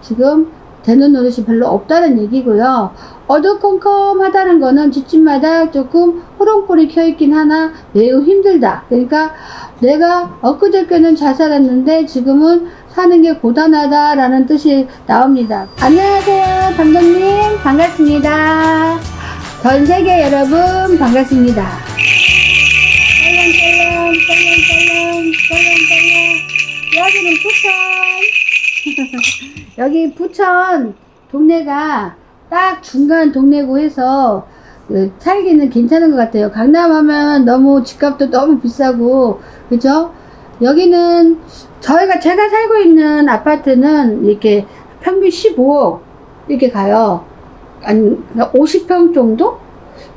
지금 되는 노릇이 별로 없다는 얘기고요. 어두컴컴하다는 거는 집집마다 조금 호롱불이 켜있긴 하나 매우 힘들다. 그러니까 내가 엊그저께는 잘 살았는데 지금은 사는 게 고단하다라는 뜻이 나옵니다. 안녕하세요, 감독님. 반갑습니다. 전 세계 여러분 반갑습니다. 여기는 부천. 여기 부천 동네가 딱 중간 동네고 해서 살기는 괜찮은 것 같아요. 강남 하면 너무 집값도 너무 비싸고, 그죠? 여기는 제가 살고 있는 아파트는 이렇게 평균 15억 이렇게 가요. 아니, 50평 정도?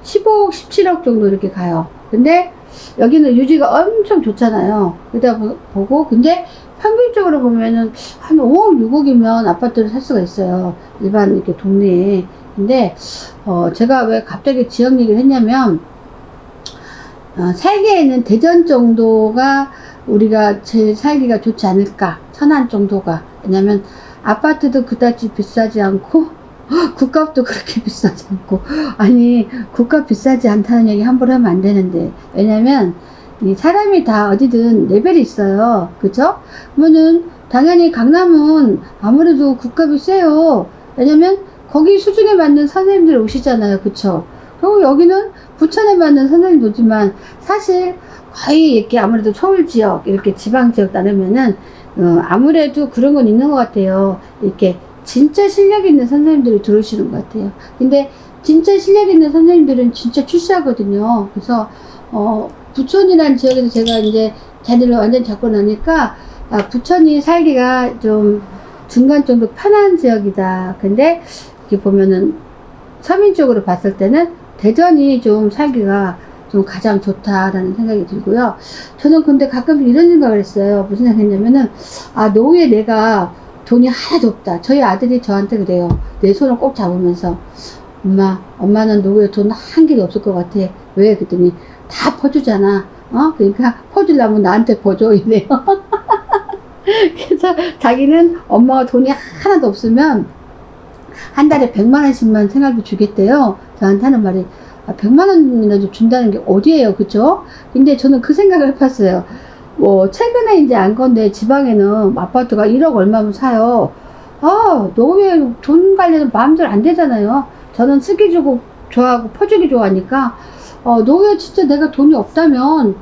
15억, 17억 정도 이렇게 가요. 근데 여기는 유지가 엄청 좋잖아요. 그러다 보고, 근데 평균적으로 보면은 한 5억, 6억이면 아파트를 살 수가 있어요. 일반 이렇게 동네에. 근데, 제가 왜 갑자기 지역 얘기를 했냐면, 살기에는 대전 정도가 우리가 제일 살기가 좋지 않을까. 천안 정도가. 왜냐면 아파트도 그다지 비싸지 않고, 국값도 그렇게 비싸지 않고. 아니, 국값 비싸지 않다는 얘기 함부로 하면 안 되는데. 왜냐면, 이 사람이 다 어디든 레벨이 있어요. 그죠? 그러면은, 당연히 강남은 아무래도 국값이 세요. 왜냐면, 거기 수준에 맞는 선생님들 오시잖아요. 그쵸? 그리고 여기는 부천에 맞는 선생님도 오지만, 사실 거의 이렇게 아무래도 서울 지역, 이렇게 지방 지역 나누면은, 아무래도 그런 건 있는 것 같아요. 이렇게 진짜 실력 있는 선생님들이 들어오시는 것 같아요. 근데 진짜 실력 있는 선생님들은 진짜 출세하거든요. 그래서, 부천이라는 지역에서 제가 이제 자리를 완전 잡고 나니까, 부천이 살기가 좀 중간 정도 편한 지역이다. 근데, 이렇게 보면은, 서민 쪽으로 봤을 때는 대전이 좀 살기가 좀 가장 좋다라는 생각이 들고요. 저는 근데 가끔 이런 생각을 했어요. 무슨 생각했냐면은, 노후에 내가 돈이 하나도 없다. 저희 아들이 저한테 그래요. 내 손을 꼭 잡으면서, 엄마는 노후에 돈 한 개도 없을 것 같아. 왜? 그랬더니, 다 퍼주잖아. 그러니까 퍼주려면 나한테 퍼줘. 이래요. 그래서 자기는 엄마가 돈이 하나도 없으면 한 달에 100만원씩만 생활비 주겠대요. 저한테 하는 말이, 100만원이나 준다는 게 어디예요? 그쵸? 근데 저는 그 생각을 해봤어요. 최근에 이제 안 건데 지방에는 아파트가 1억 얼마면 사요. 노후에 돈 관리는 마음대로 안 되잖아요. 저는 쓰기 주고 좋아하고 퍼주기 좋아하니까, 노후에 진짜 내가 돈이 없다면,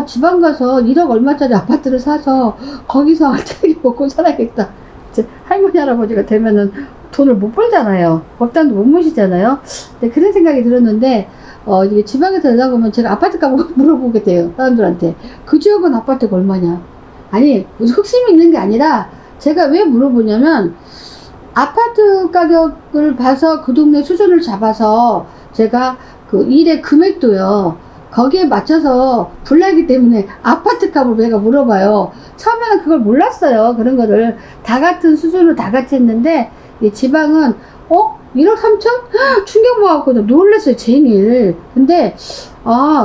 지방 가서 1억 얼마짜리 아파트를 사서 거기서 알차게 먹고 살아야겠다. 이제 할머니, 할아버지가 되면은 돈을 못 벌잖아요. 법당도 못 모시잖아요. 근데 그런 생각이 들었는데, 이게 지방에서 여자 보면 제가 아파트 값을 물어보게 돼요. 사람들한테. 그 지역은 아파트가 얼마냐? 아니, 무슨 흑심이 있는 게 아니라, 제가 왜 물어보냐면, 아파트 가격을 봐서 그 동네 수준을 잡아서 제가 그 일의 금액도요, 거기에 맞춰서 불나기 때문에 아파트 값을 내가 물어봐요. 처음에는 그걸 몰랐어요. 그런 거를 다 같은 수준으로 다 같이 했는데, 이 지방은 1억 3천? 충격 먹었거든요. 놀랐어요, 제일. 근데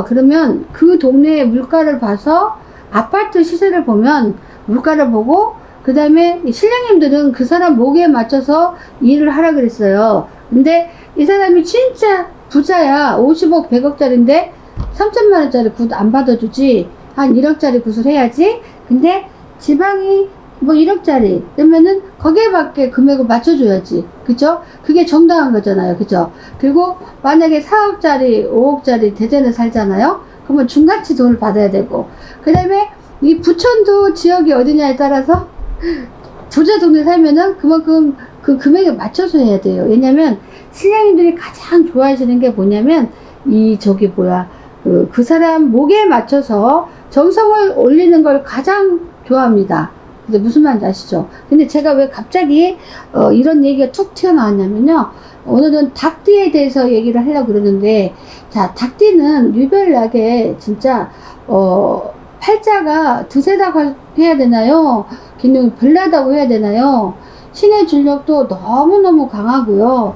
그러면 그 동네의 물가를 봐서 아파트 시세를 보면 물가를 보고, 그 다음에 실장님들은 그 사람 목에 맞춰서 일을 하라 그랬어요. 근데 이 사람이 진짜 부자야. 50억 100억짜리인데 3천만원짜리 굿 안 받아주지. 한 1억짜리 굿을 해야지. 근데 지방이 1억짜리 그러면은 거기에 맞게 금액을 맞춰줘야지. 그죠? 그게 정당한 거잖아요. 그죠? 그리고 만약에 4억짜리 5억짜리 대전에 살잖아요. 그러면 중간치 돈을 받아야 되고, 그 다음에 이 부천도 지역이 어디냐에 따라서 부자 동네 살면은 그만큼 그 금액에 맞춰서 해야 돼요. 왜냐면 신랑님들이 가장 좋아하시는 게 뭐냐면, 그 사람 목에 맞춰서 정성을 올리는 걸 가장 좋아합니다. 근데 무슨 말인지 아시죠? 근데 제가 왜 갑자기 이런 얘기가 툭 튀어나왔냐면요, 오늘은 닭띠에 대해서 얘기를 하려고 그러는데, 자, 닭띠는 유별나게 진짜 팔자가 드세다고 해야 되나요? 기능이 별나다고 해야 되나요? 신의 줄력도 너무너무 강하고요.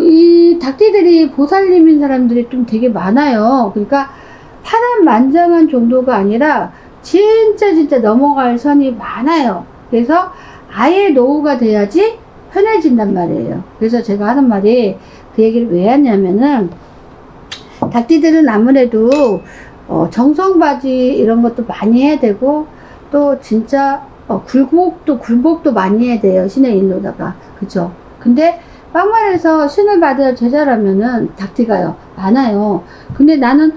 이 닭띠들이 보살님인 사람들이 좀 되게 많아요. 그러니까 파란만장한 정도가 아니라 진짜 넘어갈 선이 많아요. 그래서 아예 노후가 돼야지 편해진단 말이에요. 그래서 제가 하는 말이 그 얘기를 왜 하냐면은 닭띠들은 아무래도 정성바지 이런 것도 많이 해야 되고 또 진짜 굴복도 많이 해야 돼요. 신의 인도다가. 그죠? 근데 빵말에서 신을 받을 제자라면은 닭띠가요. 많아요. 근데 나는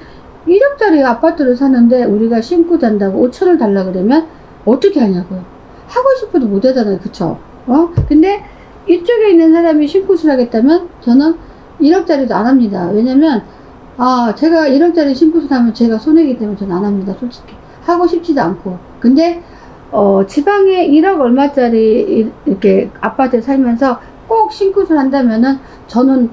1억짜리 아파트를 사는데 우리가 신고 잔다고 5천을 달라 그러면 어떻게 하냐고요. 하고 싶어도 못 하잖아요. 그쵸? 근데 이쪽에 있는 사람이 신고를 하겠다면 저는 1억짜리도 안 합니다. 왜냐면 제가 1억짜리 신고를 하면 제가 손해기 때문에 저는 안 합니다. 솔직히. 하고 싶지도 않고. 근데 지방에 1억 얼마짜리 이렇게 아파트에 살면서 꼭 신고를 한다면은 저는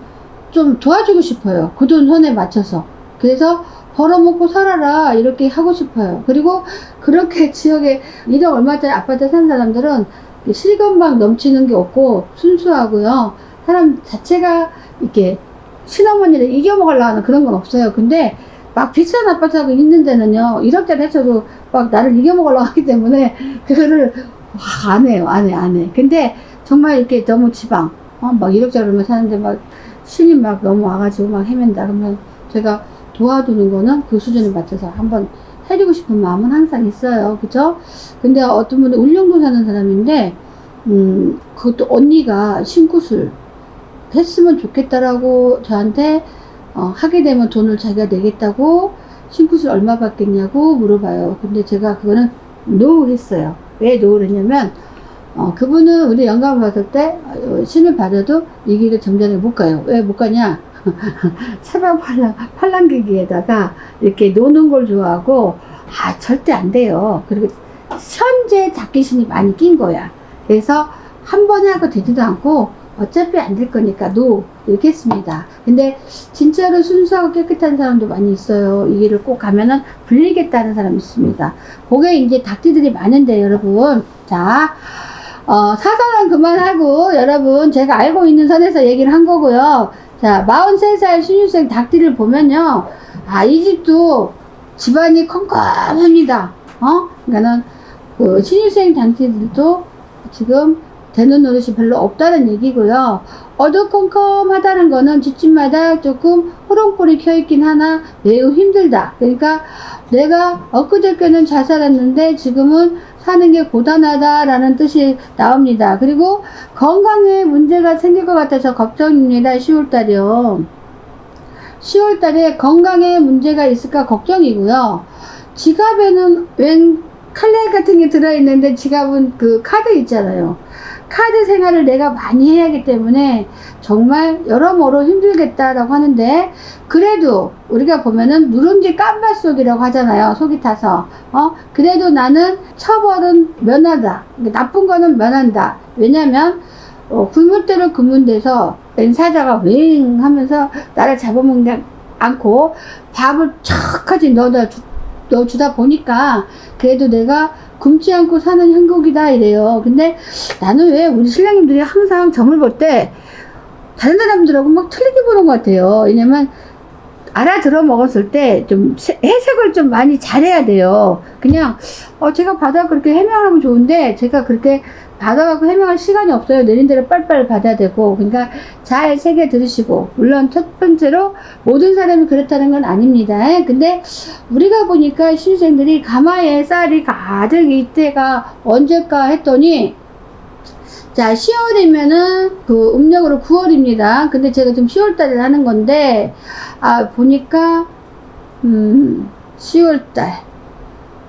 좀 도와주고 싶어요. 그 돈 손에 맞춰서. 그래서 벌어먹고 살아라 이렇게 하고 싶어요. 그리고 그렇게 지역에 1억 얼마짜리 아파트에 사는 사람들은 실건방 넘치는 게 없고 순수하고요. 사람 자체가 이렇게 신어머니를 이겨먹으려고 하는 그런 건 없어요. 근데 막 비싼 아파트하고 있는 데는요, 1억짜리 해서도 막 나를 이겨먹으려고 하기 때문에 그거를 안 해요. 안 해. 근데 정말 이렇게 너무 지방, 막 1억짜리만 사는데 막 신이 막 너무 와가지고 막 헤맨다. 그러면 제가 도와주는 거는 그 수준에 맞춰서 한번 해주고 싶은 마음은 항상 있어요. 그죠? 근데 어떤 분은 울릉도 사는 사람인데, 그것도 언니가 신굿을 했으면 좋겠다라고 저한테, 하게 되면 돈을 자기가 내겠다고 신굿을 얼마 받겠냐고 물어봐요. 근데 제가 그거는 노 했어요. 왜 노를 했냐면, 그분은 우리 영감을 받을 때, 신을 받아도 이 길을 점잖게 못 가요. 왜 못 가냐? 차박 팔랑귀기에다가 이렇게 노는 걸 좋아하고, 절대 안 돼요. 그리고 현재 닭귀신이 많이 낀 거야. 그래서 한 번에 하고 되지도 않고, 어차피 안 될 거니까 노 이렇게 했습니다. 근데 진짜로 순수하고 깨끗한 사람도 많이 있어요. 이 길을 꼭 가면은 불리겠다는 사람이 있습니다. 그게 이제 닭띠들이 많은데 여러분, 자 사선은 그만하고 여러분 제가 알고 있는 선에서 얘기를 한 거고요. 자 43살 신유생 닭띠를 보면요, 이 집도 집안이 컴컴합니다. 그러니까는 그 신유생 닭띠들도 지금 되는 노릇이 별로 없다는 얘기고요. 어두컴컴하다는 거는 집집마다 조금 호롱불이 켜있긴 하나 매우 힘들다. 그러니까 내가 엊그저께는 잘 살았는데 지금은 사는 게 고단하다라는 뜻이 나옵니다. 그리고 건강에 문제가 생길 것 같아서 걱정입니다. 10월달이요. 10월달에 건강에 문제가 있을까 걱정이고요. 지갑에는 웬 칼날 같은 게 들어있는데 지갑은 그 카드 있잖아요. 카드 생활을 내가 많이 해야 하기 때문에 정말 여러모로 힘들겠다라고 하는데, 그래도 우리가 보면은 누룽지 깜발 속이라고 하잖아요. 속이 타서. 그래도 나는 처벌은 면하다. 나쁜 거는 면한다. 왜냐면 굶을 대로 굶은 데서 왼사자가 웽 하면서 나를 잡아먹지 않고 밥을 척하지 넣어주다 보니까 그래도 내가 굶지 않고 사는 행복이다 이래요. 근데 나는 왜 우리 신랑님들이 항상 점을 볼 때 다른 사람들하고 막 틀리게 보는 것 같아요. 왜냐면 알아들어 먹었을 때 좀 해석을 좀 많이 잘해야 돼요. 그냥 제가 받아 그렇게 해명하면 좋은데 제가 그렇게 받아갖고 해명할 시간이 없어요. 내린 대로 빨리빨리 받아야 되고. 그러니까 잘 새겨 들으시고, 물론 첫 번째로 모든 사람이 그렇다는 건 아닙니다. 근데 우리가 보니까 신생들이 가마에 쌀이 가득 이때가 언제까 했더니, 자 10월이면은 그 음력으로 9월입니다. 근데 제가 지금 10월달에 하는 건데 보니까 10월달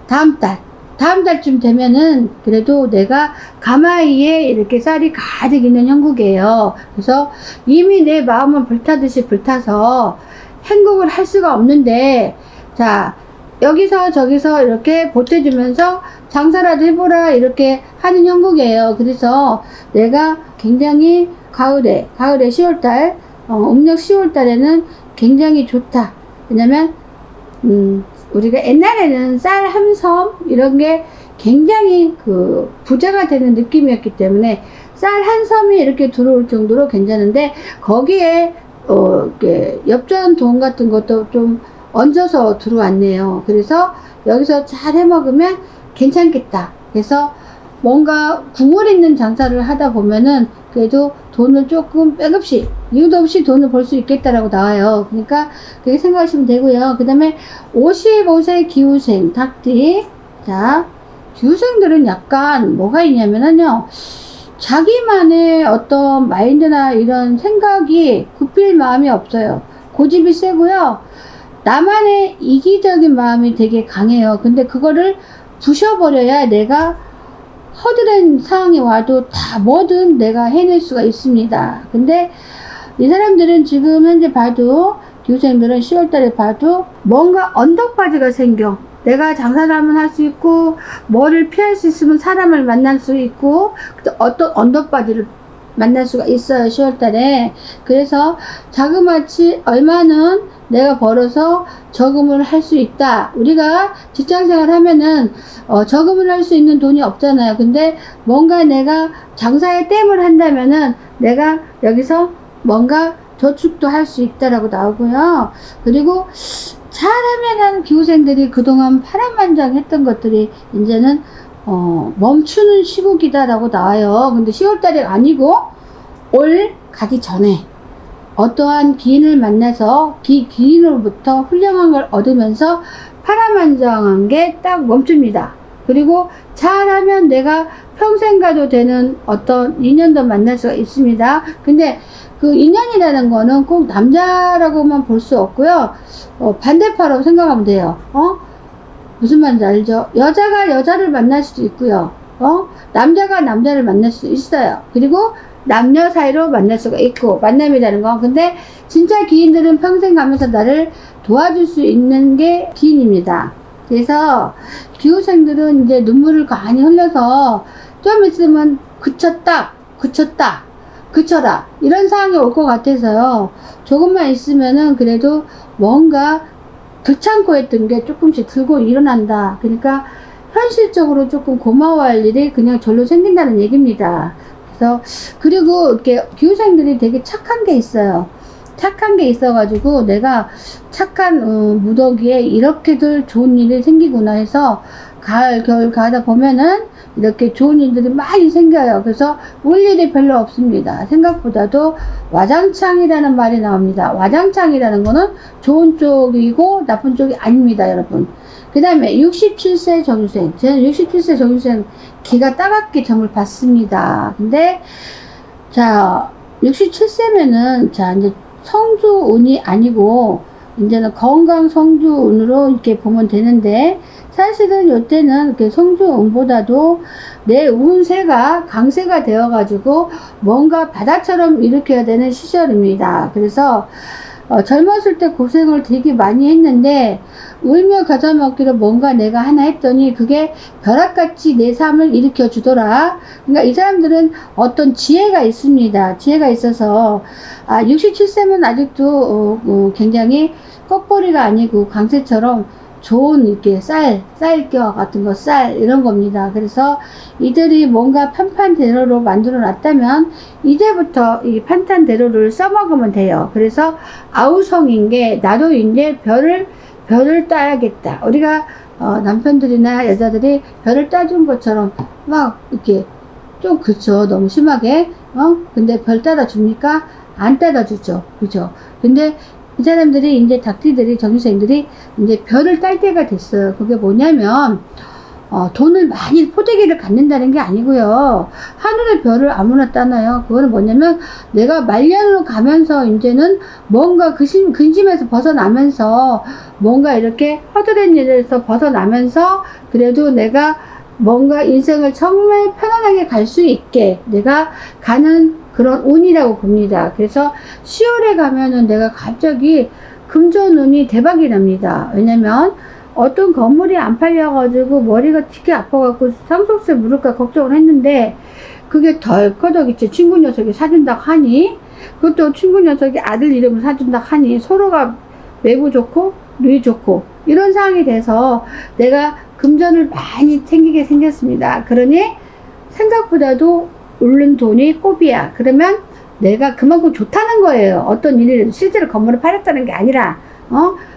다음 달쯤 되면은 그래도 내가 가마위에 이렇게 쌀이 가득 있는 형국이에요. 그래서 이미 내 마음은 불타듯이 불타서 행복을 할 수가 없는데, 자 여기서 저기서 이렇게 보태주면서 장사라도 해보라 이렇게 하는 형국이에요. 그래서 내가 굉장히 가을에 10월달 음력 10월달에는 굉장히 좋다. 왜냐면 우리가 옛날에는 쌀 한 섬 이런 게 굉장히 그 부자가 되는 느낌이었기 때문에 쌀 한 섬이 이렇게 들어올 정도로 괜찮은데, 거기에 이렇게 엽전 돈 같은 것도 좀 얹어서 들어왔네요. 그래서 여기서 잘 해먹으면 괜찮겠다. 그래서 뭔가 국물 있는 장사를 하다 보면은 그래도 돈을 조금 빼급씩 이유도 없이 돈을 벌 수 있겠다라고 나와요. 그러니까 그렇게 생각하시면 되고요. 그 다음에 55세 기후생 닭띠. 자, 기후생들은 약간 뭐가 있냐면은요, 자기만의 어떤 마인드나 이런 생각이 굽힐 마음이 없어요. 고집이 세고요. 나만의 이기적인 마음이 되게 강해요. 근데 그거를 부셔버려야 내가 허드렛 상황이 와도 다 뭐든 내가 해낼 수가 있습니다. 근데 이 사람들은 지금 현재 봐도, 기후생들은 10월달에 봐도 뭔가 언덕바지가 생겨. 내가 장사를 하면 할 수 있고, 뭐를 피할 수 있으면 사람을 만날 수 있고, 어떤 언덕바지를 만날 수가 있어요, 10월달에. 그래서 자그마치 얼마는 내가 벌어서 저금을 할 수 있다. 우리가 직장생활 하면은 저금을 할 수 있는 돈이 없잖아요. 근데 뭔가 내가 장사에 땜을 한다면은 내가 여기서 뭔가 저축도 할 수 있다라고 나오고요. 그리고 잘하면은 기후생들이 그동안 파란만장했던 것들이 이제는 멈추는 시국이다라고 나와요. 근데 10월달이 아니고 올 가기 전에 어떠한 기인을 만나서 기인으로부터 훌륭한 걸 얻으면서 파란만장한 게 딱 멈춥니다. 그리고 잘하면 내가 평생 가도 되는 어떤 인연도 만날 수가 있습니다. 근데 그 인연이라는 거는 꼭 남자라고만 볼 수 없고요. 반대파라고 생각하면 돼요. 무슨 말인지 알죠? 여자가 여자를 만날 수도 있고요. 남자가 남자를 만날 수도 있어요. 그리고 남녀 사이로 만날 수가 있고, 만남이라는 건. 근데 진짜 기인들은 평생 가면서 나를 도와줄 수 있는 게 기인입니다. 그래서 기후생들은 이제 눈물을 많이 흘려서 좀 있으면 그쳐라 이런 상황이 올 것 같아서요. 조금만 있으면은 그래도 뭔가 들창고 했던 게 조금씩 들고 일어난다. 그러니까 현실적으로 조금 고마워할 일이 그냥 절로 생긴다는 얘기입니다. 그래서 그리고 이렇게 기후생들이 되게 착한 게 있어요. 착한 게 있어가지고 내가 착한 무더기에 이렇게들 좋은 일이 생기구나 해서 가을 겨울 가다 보면은 이렇게 좋은 일들이 많이 생겨요. 그래서 울 일이 별로 없습니다. 생각보다도 와장창이라는 말이 나옵니다. 와장창이라는 거는 좋은 쪽이고 나쁜 쪽이 아닙니다, 여러분. 그 다음에 67세 정유생. 저는 67세 정유생 기가 따갑게 점을 받습니다. 근데 자, 67세면은 자, 이제 성주운이 아니고 이제는 건강 성주운으로 이렇게 보면 되는데, 사실은 이때는 이렇게 성주운보다도 내 운세가 강세가 되어가지고 뭔가 바다처럼 일으켜야 되는 시절입니다. 그래서 젊었을 때 고생을 되게 많이 했는데 울며 겨자 먹기로 뭔가 내가 하나 했더니 그게 벼락같이 내 삶을 일으켜 주더라. 그러니까 이 사람들은 어떤 지혜가 있습니다. 지혜가 있어서 67세면 아직도 굉장히 껍벌이가 아니고 강세처럼 좋은 이렇게 쌀겨 같은 거, 쌀 이런 겁니다. 그래서 이들이 뭔가 판판대로로 만들어 놨다면 이제부터 이 판탄대로를 써먹으면 돼요. 그래서 아우성인 게 나도 이제 별을 따야겠다. 우리가 남편들이나 여자들이 별을 따준 것처럼 막 이렇게 좀 그쵸, 너무 심하게 근데 별 따라 줍니까? 안 따라 주죠. 그죠? 근데 이 사람들이 이제 닭띠들이 정유생들이 이제 별을 딸 때가 됐어요. 그게 뭐냐면 돈을 많이 포대기를 갖는다는 게 아니고요. 하늘의 별을 아무나 따나요. 그거는 뭐냐면 내가 말년으로 가면서 이제는 뭔가 근심에서 벗어나면서 뭔가 이렇게 허드렛 일에서 벗어나면서 그래도 내가 뭔가 인생을 정말 편안하게 갈 수 있게 내가 가는 그런 운이라고 봅니다. 그래서 10월에 가면은 내가 갑자기 금전운이 대박이 납니다. 왜냐면 어떤 건물이 안 팔려가지고 머리가 되게 아파갖고 상속세 물을까 걱정을 했는데 그게 덜커덕 있지. 친구 녀석이 사준다고 하니, 그것도 친구 녀석이 아들 이름을 사준다고 하니 서로가 매부 좋고 누이 좋고 이런 상황이 돼서 내가 금전을 많이 챙기게 생겼습니다. 그러니 생각보다도 오른 돈이 꼽이야. 그러면 내가 그만큼 좋다는 거예요. 어떤 일이 실제로 건물을 팔았다는 게 아니라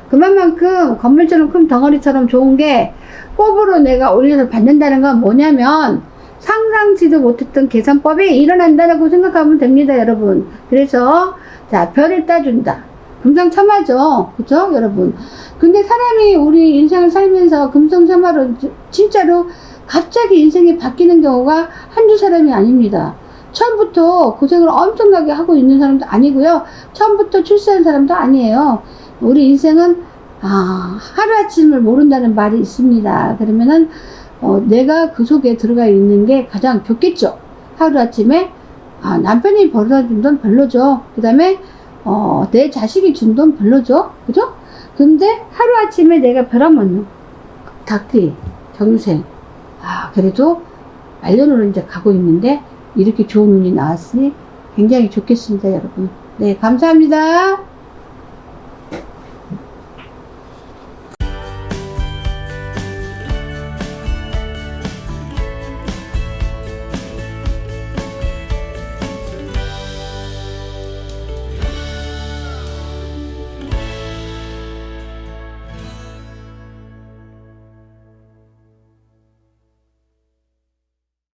그만큼 건물처럼 큰 덩어리처럼 좋은 게 꼽으로 내가 올려서 받는다는 건 뭐냐면 상상치도 못했던 계산법이 일어난다라고 생각하면 됩니다, 여러분. 그래서, 자, 별을 따준다. 금상첨화죠. 그죠, 여러분? 근데 사람이 우리 인생을 살면서 금상첨화로 진짜로 갑자기 인생이 바뀌는 경우가 한두 사람이 아닙니다. 처음부터 고생을 엄청나게 하고 있는 사람도 아니고요. 처음부터 출세한 사람도 아니에요. 우리 인생은 하루아침을 모른다는 말이 있습니다. 그러면은 내가 그 속에 들어가 있는 게 가장 좋겠죠. 하루아침에 남편이 벌어준 돈 별로죠. 그 다음에 내 자식이 준 돈 별로죠. 그죠? 근데 하루아침에 내가 벼락맞는 닭띠 경생, 그래도 말년으로 이제 가고 있는데 이렇게 좋은 운이 나왔으니 굉장히 좋겠습니다, 여러분. 네, 감사합니다.